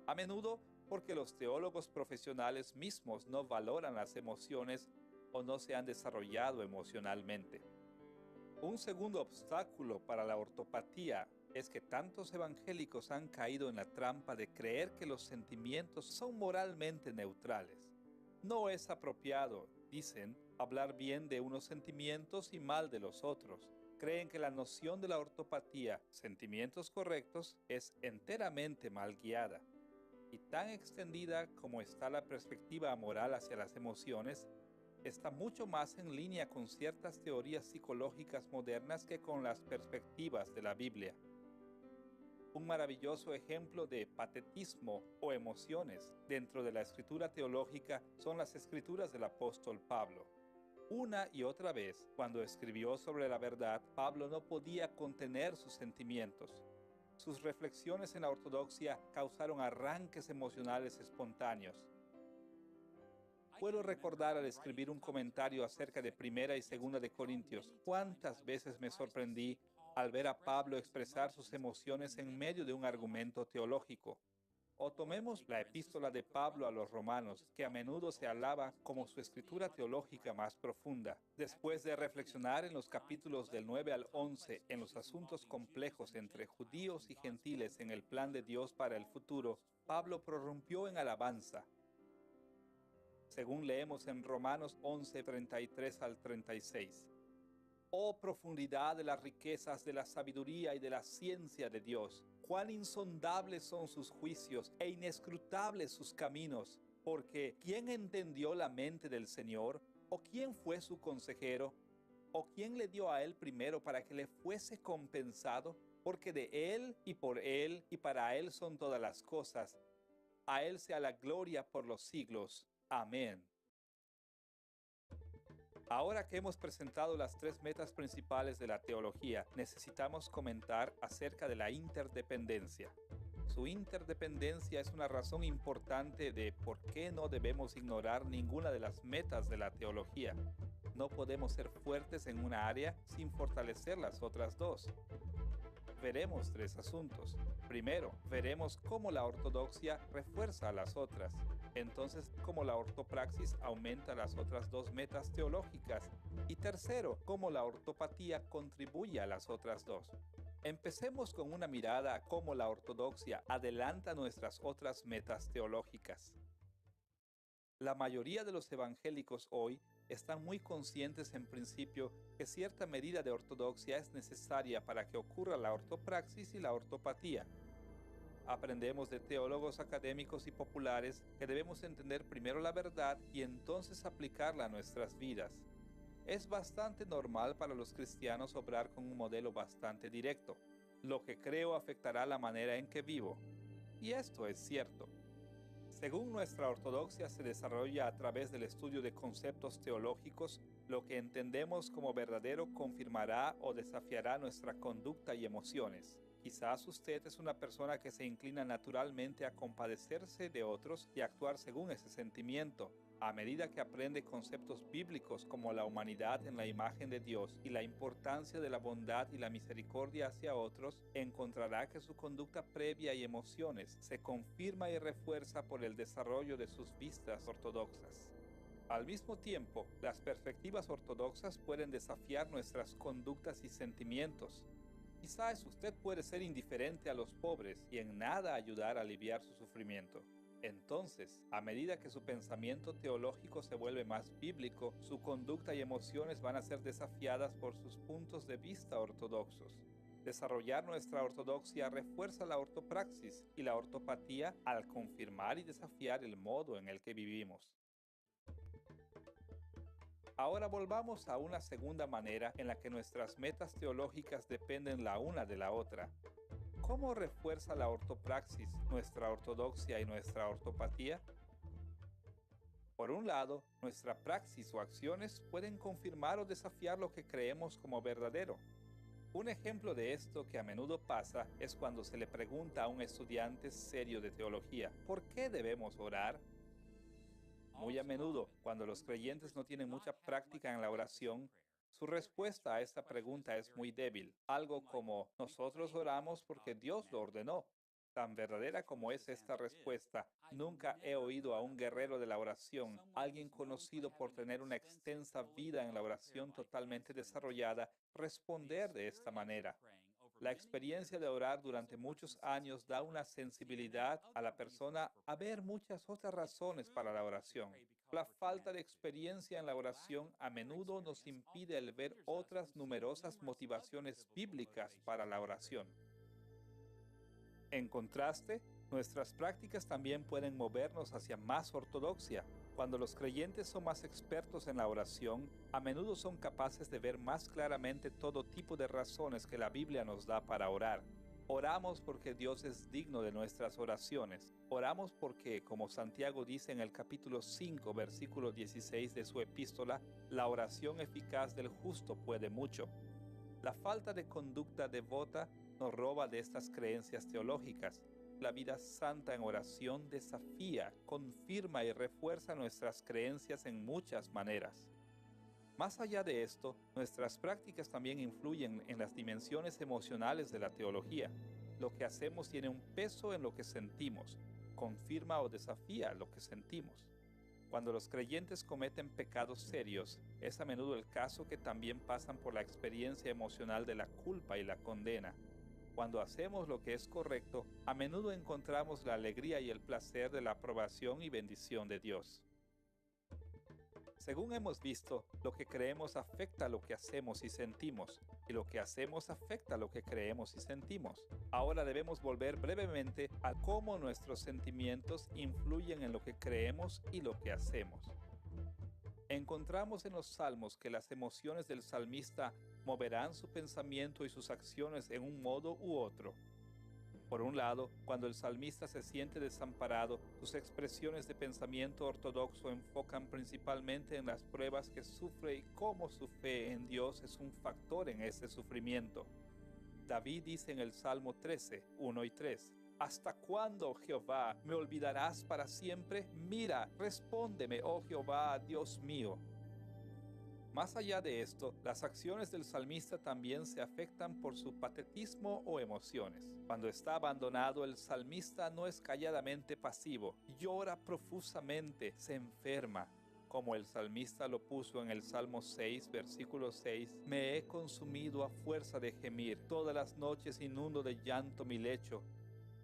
a menudo porque los teólogos profesionales mismos no valoran las emociones o no se han desarrollado emocionalmente. Un segundo obstáculo para la ortopatía es que tantos evangélicos han caído en la trampa de creer que los sentimientos son moralmente neutrales. No es apropiado, dicen, hablar bien de unos sentimientos y mal de los otros. Creen que la noción de la ortopatía, sentimientos correctos, es enteramente mal guiada. Y tan extendida como está la perspectiva moral hacia las emociones, está mucho más en línea con ciertas teorías psicológicas modernas que con las perspectivas de la Biblia. Un maravilloso ejemplo de patetismo o emociones dentro de la escritura teológica son las escrituras del apóstol Pablo. Una y otra vez, cuando escribió sobre la verdad, Pablo no podía contener sus sentimientos. Sus reflexiones en la ortodoxia causaron arranques emocionales espontáneos. Puedo recordar al escribir un comentario acerca de Primera y Segunda de Corintios, cuántas veces me sorprendí al ver a Pablo expresar sus emociones en medio de un argumento teológico. O tomemos la epístola de Pablo a los Romanos, que a menudo se alaba como su escritura teológica más profunda. Después de reflexionar en los capítulos del 9 al 11 en los asuntos complejos entre judíos y gentiles en el plan de Dios para el futuro, Pablo prorrumpió en alabanza. Según leemos en Romanos 11, 33 al 36. Oh profundidad de las riquezas de la sabiduría y de la ciencia de Dios, cuán insondables son sus juicios e inescrutables sus caminos, porque ¿quién entendió la mente del Señor? ¿O quién fue su consejero? ¿O quién le dio a él primero para que le fuese compensado? Porque de él y por él y para él son todas las cosas. A Él sea la gloria por los siglos. Amén. Ahora que hemos presentado las tres metas principales de la teología, necesitamos comentar acerca de la interdependencia. Su interdependencia es una razón importante de por qué no debemos ignorar ninguna de las metas de la teología. No podemos ser fuertes en una área sin fortalecer las otras dos. Veremos tres asuntos. Primero, veremos cómo la ortodoxia refuerza a las otras. Entonces, cómo la ortopraxis aumenta las otras dos metas teológicas. Y tercero, cómo la ortopatía contribuye a las otras dos. Empecemos con una mirada a cómo la ortodoxia adelanta nuestras otras metas teológicas. La mayoría de los evangélicos hoy están muy conscientes en principio que cierta medida de ortodoxia es necesaria para que ocurra la ortopraxis y la ortopatía. Aprendemos de teólogos académicos y populares que debemos entender primero la verdad y entonces aplicarla a nuestras vidas. Es bastante normal para los cristianos obrar con un modelo bastante directo. Lo que creo afectará la manera en que vivo. Y esto es cierto. Según nuestra ortodoxia se desarrolla a través del estudio de conceptos teológicos, lo que entendemos como verdadero confirmará o desafiará nuestra conducta y emociones. Quizás usted es una persona que se inclina naturalmente a compadecerse de otros y actuar según ese sentimiento. A medida que aprende conceptos bíblicos como la humanidad en la imagen de Dios y la importancia de la bondad y la misericordia hacia otros, encontrará que su conducta previa y emociones se confirma y refuerza por el desarrollo de sus vistas ortodoxas. Al mismo tiempo, las perspectivas ortodoxas pueden desafiar nuestras conductas y sentimientos. Quizás usted puede ser indiferente a los pobres y en nada ayudar a aliviar su sufrimiento. Entonces, a medida que su pensamiento teológico se vuelve más bíblico, su conducta y emociones van a ser desafiadas por sus puntos de vista ortodoxos. Desarrollar nuestra ortodoxia refuerza la ortopraxis y la ortopatía al confirmar y desafiar el modo en el que vivimos. Ahora volvamos a una segunda manera en la que nuestras metas teológicas dependen la una de la otra. ¿Cómo refuerza la ortopraxis nuestra ortodoxia y nuestra ortopatía? Por un lado, nuestra praxis o acciones pueden confirmar o desafiar lo que creemos como verdadero. Un ejemplo de esto que a menudo pasa es cuando se le pregunta a un estudiante serio de teología, ¿por qué debemos orar? Muy a menudo, cuando los creyentes no tienen mucha práctica en la oración, su respuesta a esta pregunta es muy débil, algo como, nosotros oramos porque Dios lo ordenó. Tan verdadera como es esta respuesta, nunca he oído a un guerrero de la oración, alguien conocido por tener una extensa vida en la oración totalmente desarrollada, responder de esta manera. La experiencia de orar durante muchos años da una sensibilidad a la persona a ver muchas otras razones para la oración. La falta de experiencia en la oración a menudo nos impide el ver otras numerosas motivaciones bíblicas para la oración. En contraste, nuestras prácticas también pueden movernos hacia más ortodoxia. Cuando los creyentes son más expertos en la oración, a menudo son capaces de ver más claramente todo tipo de razones que la Biblia nos da para orar. Oramos porque Dios es digno de nuestras oraciones. Oramos porque, como Santiago dice en el capítulo 5, versículo 16 de su epístola, la oración eficaz del justo puede mucho. La falta de conducta devota nos roba de estas creencias teológicas. La vida santa en oración desafía, confirma y refuerza nuestras creencias en muchas maneras. Más allá de esto, nuestras prácticas también influyen en las dimensiones emocionales de la teología. Lo que hacemos tiene un peso en lo que sentimos, confirma o desafía lo que sentimos. Cuando los creyentes cometen pecados serios, es a menudo el caso que también pasan por la experiencia emocional de la culpa y la condena. Cuando hacemos lo que es correcto, a menudo encontramos la alegría y el placer de la aprobación y bendición de Dios. Según hemos visto, lo que creemos afecta lo que hacemos y sentimos, y lo que hacemos afecta lo que creemos y sentimos. Ahora debemos volver brevemente a cómo nuestros sentimientos influyen en lo que creemos y lo que hacemos. Encontramos en los Salmos que las emociones del salmista moverán su pensamiento y sus acciones en un modo u otro. Por un lado, cuando el salmista se siente desamparado, sus expresiones de pensamiento ortodoxo enfocan principalmente en las pruebas que sufre y cómo su fe en Dios es un factor en ese sufrimiento. David dice en el Salmo 13, 1 y 3, ¿Hasta cuándo, Jehová, me olvidarás para siempre? Mira, respóndeme, oh Jehová, Dios mío. Más allá de esto, las acciones del salmista también se afectan por su patetismo o emociones. Cuando está abandonado, el salmista no es calladamente pasivo, llora profusamente, se enferma. Como el salmista lo puso en el Salmo 6, versículo 6, me he consumido a fuerza de gemir, todas las noches inundo de llanto mi lecho.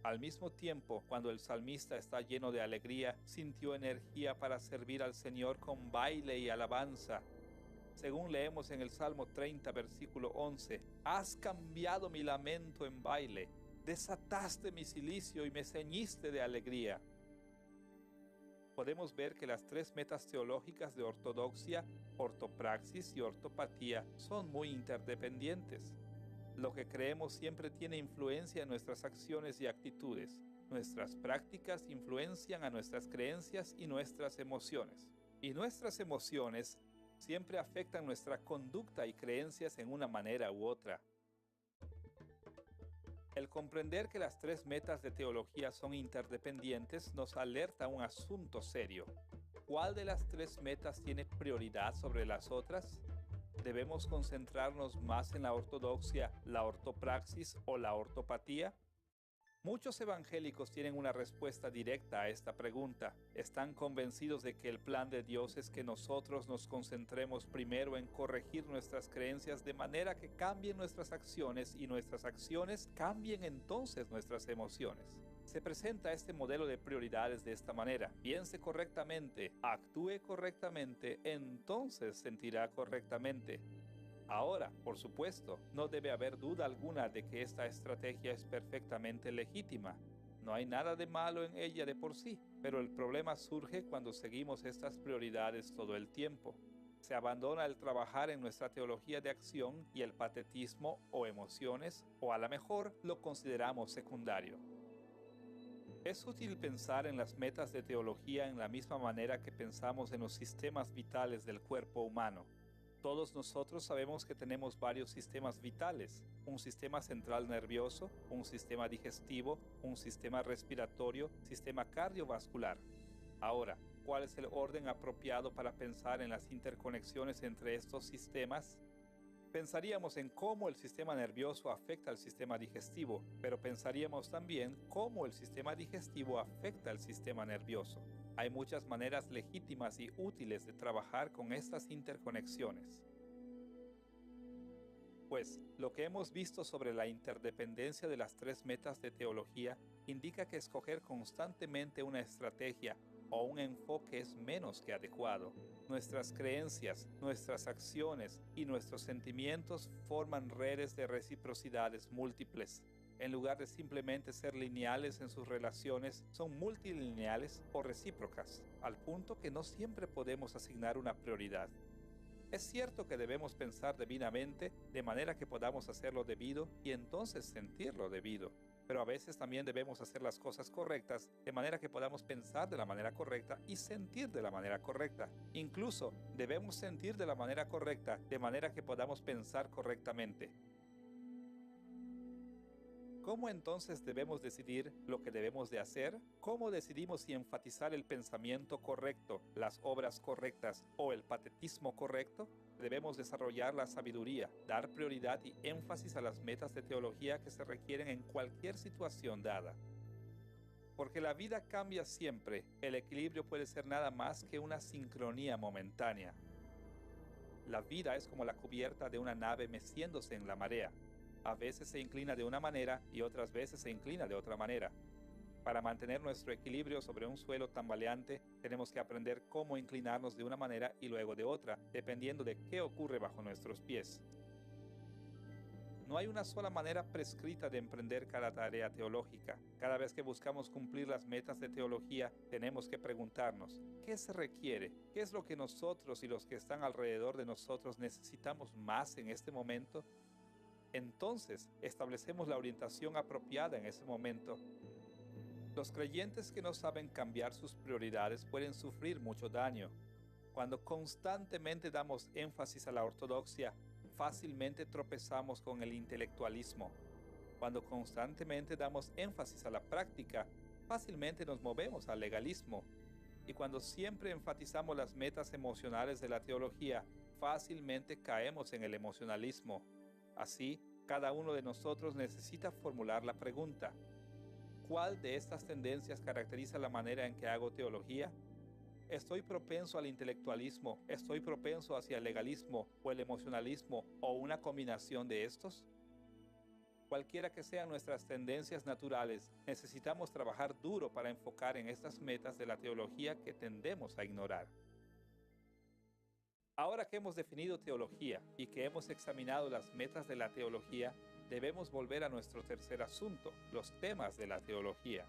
Al mismo tiempo, cuando el salmista está lleno de alegría, sintió energía para servir al Señor con baile y alabanza. Según leemos en el Salmo 30, versículo 11, has cambiado mi lamento en baile, desataste mi cilicio y me ceñiste de alegría. Podemos ver que las tres metas teológicas de ortodoxia, ortopraxis y ortopatía son muy interdependientes. Lo que creemos siempre tiene influencia en nuestras acciones y actitudes. Nuestras prácticas influencian a nuestras creencias y nuestras emociones. Y nuestras emociones siempre afectan nuestra conducta y creencias en una manera u otra. El comprender que las tres metas de teología son interdependientes nos alerta a un asunto serio. ¿Cuál de las tres metas tiene prioridad sobre las otras? ¿Debemos concentrarnos más en la ortodoxia, la ortopraxis o la ortopatía? Muchos evangélicos tienen una respuesta directa a esta pregunta. Están convencidos de que el plan de Dios es que nosotros nos concentremos primero en corregir nuestras creencias de manera que cambien nuestras acciones y nuestras acciones cambien entonces nuestras emociones. Se presenta este modelo de prioridades de esta manera. Piense correctamente, actúe correctamente, entonces sentirá correctamente. Ahora, por supuesto, no debe haber duda alguna de que esta estrategia es perfectamente legítima. No hay nada de malo en ella de por sí, pero el problema surge cuando seguimos estas prioridades todo el tiempo. Se abandona el trabajar en nuestra teología de acción y el patetismo o emociones, o a lo mejor lo consideramos secundario. Es útil pensar en las metas de teología en la misma manera que pensamos en los sistemas vitales del cuerpo humano. Todos nosotros sabemos que tenemos varios sistemas vitales, un sistema central nervioso, un sistema digestivo, un sistema respiratorio, sistema cardiovascular. Ahora, ¿cuál es el orden apropiado para pensar en las interconexiones entre estos sistemas? Pensaríamos en cómo el sistema nervioso afecta al sistema digestivo, pero pensaríamos también cómo el sistema digestivo afecta al sistema nervioso. Hay muchas maneras legítimas y útiles de trabajar con estas interconexiones. Pues, lo que hemos visto sobre la interdependencia de las tres metas de teología indica que escoger constantemente una estrategia o un enfoque es menos que adecuado. Nuestras creencias, nuestras acciones y nuestros sentimientos forman redes de reciprocidades múltiples. En lugar de simplemente ser lineales en sus relaciones, son multilineales o recíprocas, al punto que no siempre podemos asignar una prioridad. Es cierto que debemos pensar debidamente, de manera que podamos hacer lo debido y entonces sentir lo debido. Pero a veces también debemos hacer las cosas correctas, de manera que podamos pensar de la manera correcta y sentir de la manera correcta. Incluso debemos sentir de la manera correcta, de manera que podamos pensar correctamente. ¿Cómo entonces debemos decidir lo que debemos de hacer? ¿Cómo decidimos si enfatizar el pensamiento correcto, las obras correctas o el patetismo correcto? Debemos desarrollar la sabiduría, dar prioridad y énfasis a las metas de teología que se requieren en cualquier situación dada. Porque la vida cambia siempre, el equilibrio puede ser nada más que una sincronía momentánea. La vida es como la cubierta de una nave meciéndose en la marea. A veces se inclina de una manera y otras veces se inclina de otra manera. Para mantener nuestro equilibrio sobre un suelo tambaleante, tenemos que aprender cómo inclinarnos de una manera y luego de otra, dependiendo de qué ocurre bajo nuestros pies. No hay una sola manera prescrita de emprender cada tarea teológica. Cada vez que buscamos cumplir las metas de teología, tenemos que preguntarnos, ¿qué se requiere? ¿Qué es lo que nosotros y los que están alrededor de nosotros necesitamos más en este momento? Entonces, establecemos la orientación apropiada en ese momento. Los creyentes que no saben cambiar sus prioridades pueden sufrir mucho daño. Cuando constantemente damos énfasis a la ortodoxia, fácilmente tropezamos con el intelectualismo. Cuando constantemente damos énfasis a la práctica, fácilmente nos movemos al legalismo. Y cuando siempre enfatizamos las metas emocionales de la teología, fácilmente caemos en el emocionalismo. Así, cada uno de nosotros necesita formular la pregunta: ¿cuál de estas tendencias caracteriza la manera en que hago teología? ¿Estoy propenso al intelectualismo? ¿Estoy propenso hacia el legalismo o el emocionalismo o una combinación de estos? Cualquiera que sean nuestras tendencias naturales, necesitamos trabajar duro para enfocar en estas metas de la teología que tendemos a ignorar. Ahora que hemos definido teología y que hemos examinado las metas de la teología, debemos volver a nuestro tercer asunto, los temas de la teología.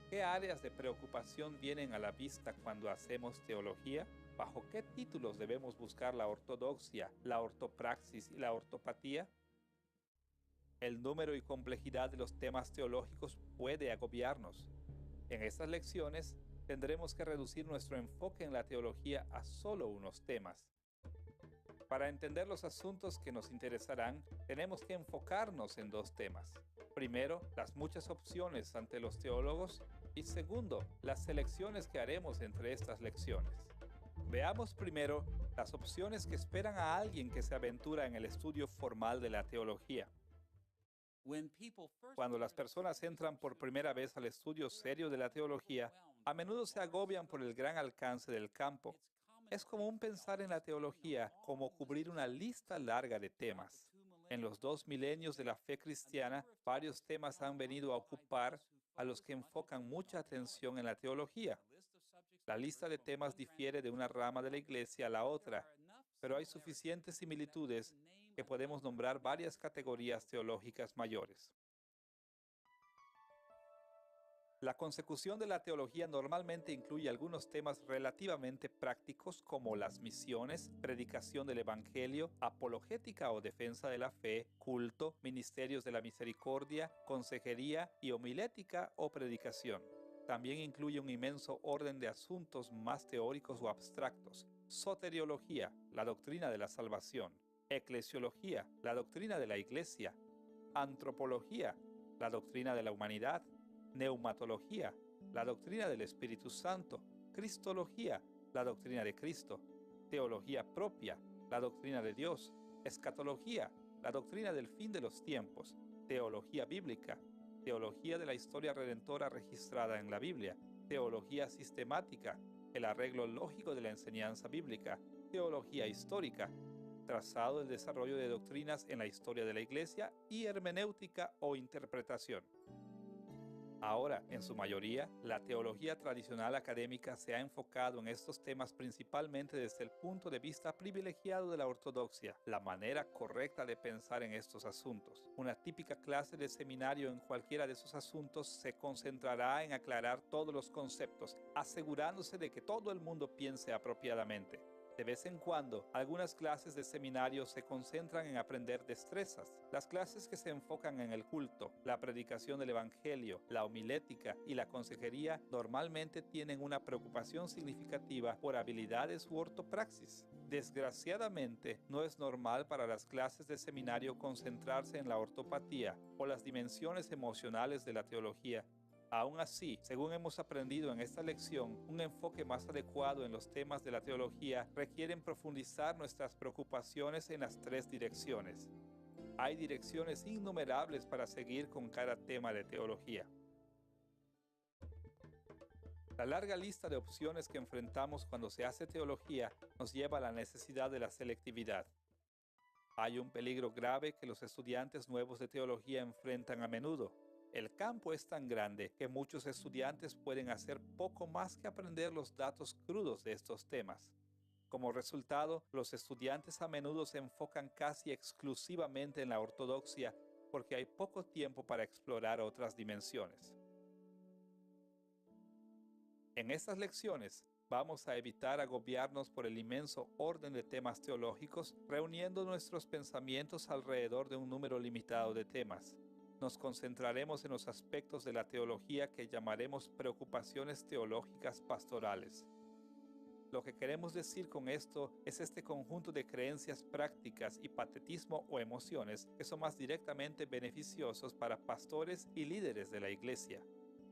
¿Qué áreas de preocupación vienen a la vista cuando hacemos teología? ¿Bajo qué títulos debemos buscar la ortodoxia, la ortopraxis y la ortopatía? El número y complejidad de los temas teológicos puede agobiarnos. En estas lecciones tendremos que reducir nuestro enfoque en la teología a solo unos temas. Para entender los asuntos que nos interesarán, tenemos que enfocarnos en dos temas. Primero, las muchas opciones ante los teólogos y segundo, las selecciones que haremos entre estas lecciones. Veamos primero las opciones que esperan a alguien que se aventura en el estudio formal de la teología. Cuando las personas entran por primera vez al estudio serio de la teología, a menudo se agobian por el gran alcance del campo. Es común pensar en la teología como cubrir una lista larga de temas. En los 2 milenios de la fe cristiana, varios temas han venido a ocupar a los que enfocan mucha atención en la teología. La lista de temas difiere de una rama de la iglesia a la otra, pero hay suficientes similitudes que podemos nombrar varias categorías teológicas mayores. La consecución de la teología normalmente incluye algunos temas relativamente prácticos como las misiones, predicación del evangelio, apologética o defensa de la fe, culto, ministerios de la misericordia, consejería y homilética o predicación. También incluye un inmenso orden de asuntos más teóricos o abstractos: soteriología, la doctrina de la salvación; eclesiología, la doctrina de la iglesia; antropología, la doctrina de la humanidad; neumatología, la doctrina del Espíritu Santo; cristología, la doctrina de Cristo; teología propia, la doctrina de Dios; escatología, la doctrina del fin de los tiempos; teología bíblica, teología de la historia redentora registrada en la Biblia; teología sistemática, el arreglo lógico de la enseñanza bíblica; teología histórica, trazado del desarrollo de doctrinas en la historia de la Iglesia; y hermenéutica o interpretación. Ahora, en su mayoría, la teología tradicional académica se ha enfocado en estos temas principalmente desde el punto de vista privilegiado de la ortodoxia, la manera correcta de pensar en estos asuntos. Una típica clase de seminario en cualquiera de esos asuntos se concentrará en aclarar todos los conceptos, asegurándose de que todo el mundo piense apropiadamente. De vez en cuando, algunas clases de seminario se concentran en aprender destrezas. Las clases que se enfocan en el culto, la predicación del evangelio, la homilética y la consejería normalmente tienen una preocupación significativa por habilidades u ortopraxis. Desgraciadamente, no es normal para las clases de seminario concentrarse en la ortopatía o las dimensiones emocionales de la teología. Aún así, según hemos aprendido en esta lección, un enfoque más adecuado en los temas de la teología requiere profundizar nuestras preocupaciones en las tres direcciones. Hay direcciones innumerables para seguir con cada tema de teología. La larga lista de opciones que enfrentamos cuando se hace teología nos lleva a la necesidad de la selectividad. Hay un peligro grave que los estudiantes nuevos de teología enfrentan a menudo. El campo es tan grande que muchos estudiantes pueden hacer poco más que aprender los datos crudos de estos temas. Como resultado, los estudiantes a menudo se enfocan casi exclusivamente en la ortodoxia porque hay poco tiempo para explorar otras dimensiones. En estas lecciones, Vamos a evitar agobiarnos por el inmenso orden de temas teológicos, reuniendo nuestros pensamientos alrededor de un número limitado de temas. Nos concentraremos en los aspectos de la teología que llamaremos preocupaciones teológicas pastorales. Lo que queremos decir con esto es este conjunto de creencias prácticas y patetismo o emociones que son más directamente beneficiosos para pastores y líderes de la iglesia.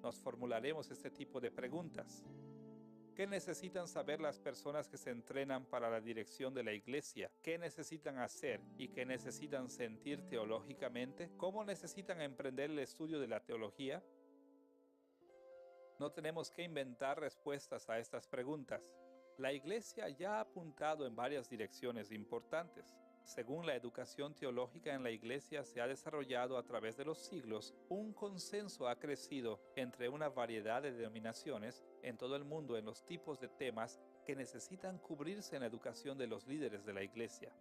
Nos formularemos este tipo de preguntas. ¿Qué necesitan saber las personas que se entrenan para la dirección de la iglesia? ¿Qué necesitan hacer y qué necesitan sentir teológicamente? ¿Cómo necesitan emprender el estudio de la teología? No tenemos que inventar respuestas a estas preguntas. La iglesia ya ha apuntado en varias direcciones importantes. Según la educación teológica en la iglesia se ha desarrollado a través de los siglos, un consenso ha crecido entre una variedad de denominaciones en todo el mundo en los tipos de temas que necesitan cubrirse en la educación de los líderes de la iglesia.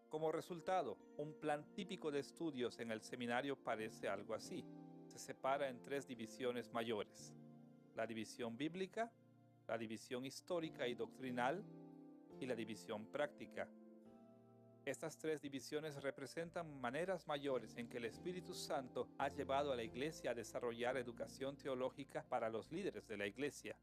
Como resultado, un plan típico de estudios en el seminario parece algo así. Se separa en tres divisiones mayores: la división bíblica, la división histórica y doctrinal y la división práctica. Estas tres divisiones representan maneras mayores en que el Espíritu Santo ha llevado a la iglesia a desarrollar educación teológica para los líderes de la iglesia.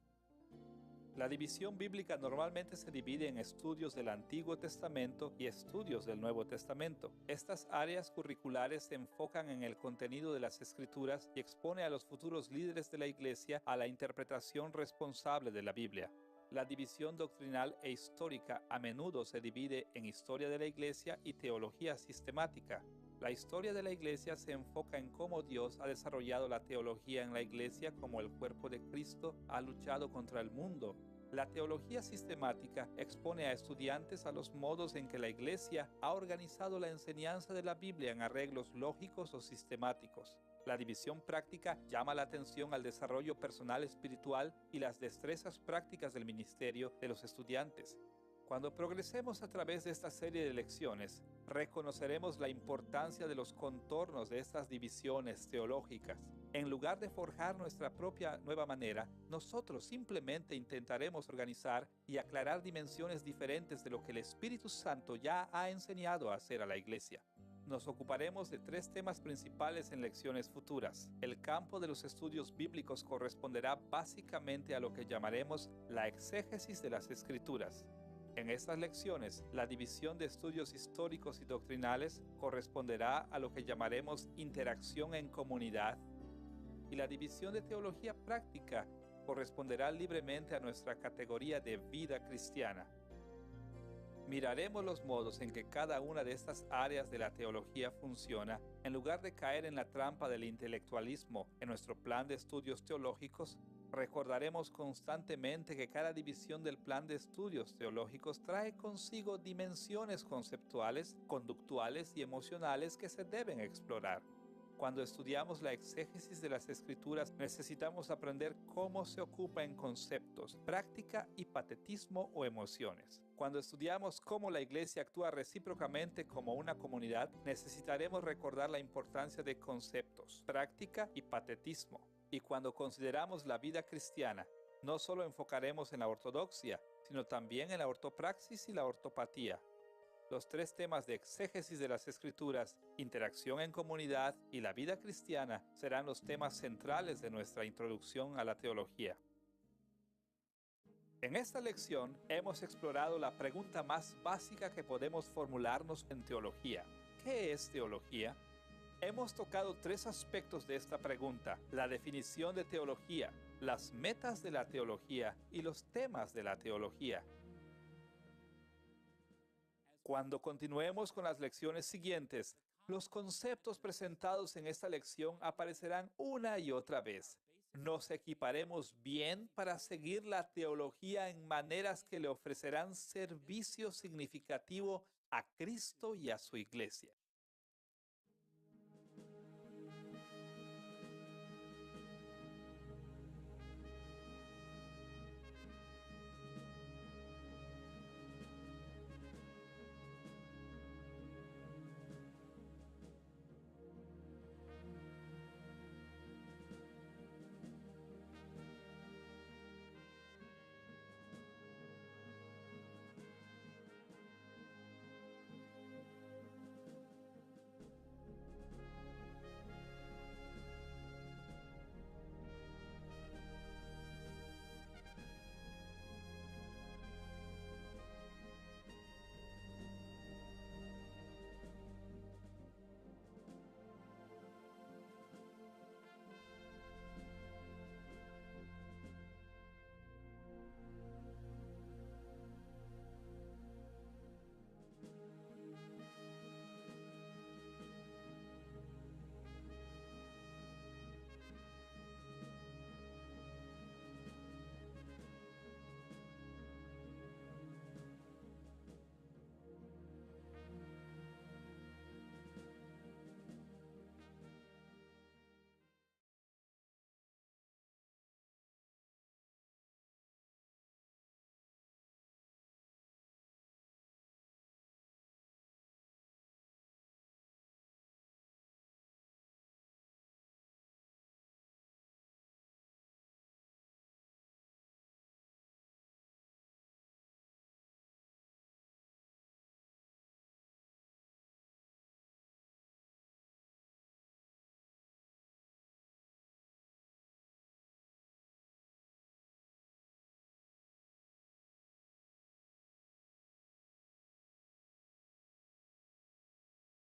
La división bíblica normalmente se divide en estudios del Antiguo Testamento y estudios del Nuevo Testamento. Estas áreas curriculares se enfocan en el contenido de las Escrituras y expone a los futuros líderes de la iglesia a la interpretación responsable de la Biblia. La división doctrinal e histórica a menudo se divide en historia de la iglesia y teología sistemática. La historia de la iglesia se enfoca en cómo Dios ha desarrollado la teología en la iglesia, como el cuerpo de Cristo ha luchado contra el mundo. La teología sistemática expone a estudiantes a los modos en que la iglesia ha organizado la enseñanza de la Biblia en arreglos lógicos o sistemáticos. La división práctica llama la atención al desarrollo personal espiritual y las destrezas prácticas del ministerio de los estudiantes. Cuando progresemos a través de esta serie de lecciones, reconoceremos la importancia de los contornos de estas divisiones teológicas. En lugar de forjar nuestra propia nueva manera, nosotros simplemente intentaremos organizar y aclarar dimensiones diferentes de lo que el Espíritu Santo ya ha enseñado a hacer a la iglesia. Nos ocuparemos de tres temas principales en lecciones futuras. El campo de los estudios bíblicos corresponderá básicamente a lo que llamaremos la exégesis de las Escrituras. En estas lecciones, la división de estudios históricos y doctrinales corresponderá a lo que llamaremos interacción en comunidad, y la división de teología práctica corresponderá libremente a nuestra categoría de vida cristiana. Miraremos los modos en que cada una de estas áreas de la teología funciona, en lugar de caer en la trampa del intelectualismo en nuestro plan de estudios teológicos. Recordaremos constantemente que cada división del plan de estudios teológicos trae consigo dimensiones conceptuales, conductuales y emocionales que se deben explorar. Cuando estudiamos la exégesis de las Escrituras, necesitamos aprender cómo se ocupa en conceptos, práctica y patetismo o emociones. Cuando estudiamos cómo la iglesia actúa recíprocamente como una comunidad, necesitaremos recordar la importancia de conceptos, práctica y patetismo. Y cuando consideramos la vida cristiana, no solo enfocaremos en la ortodoxia, sino también en la ortopraxis y la ortopatía. Los tres temas de exégesis de las Escrituras, interacción en comunidad y la vida cristiana serán los temas centrales de nuestra introducción a la teología. En esta lección hemos explorado la pregunta más básica que podemos formularnos en teología. ¿Qué es teología? Hemos tocado tres aspectos de esta pregunta: la definición de teología, las metas de la teología y los temas de la teología. Cuando continuemos con las lecciones siguientes, los conceptos presentados en esta lección aparecerán una y otra vez. Nos equiparemos bien para seguir la teología en maneras que le ofrecerán servicio significativo a Cristo y a su iglesia.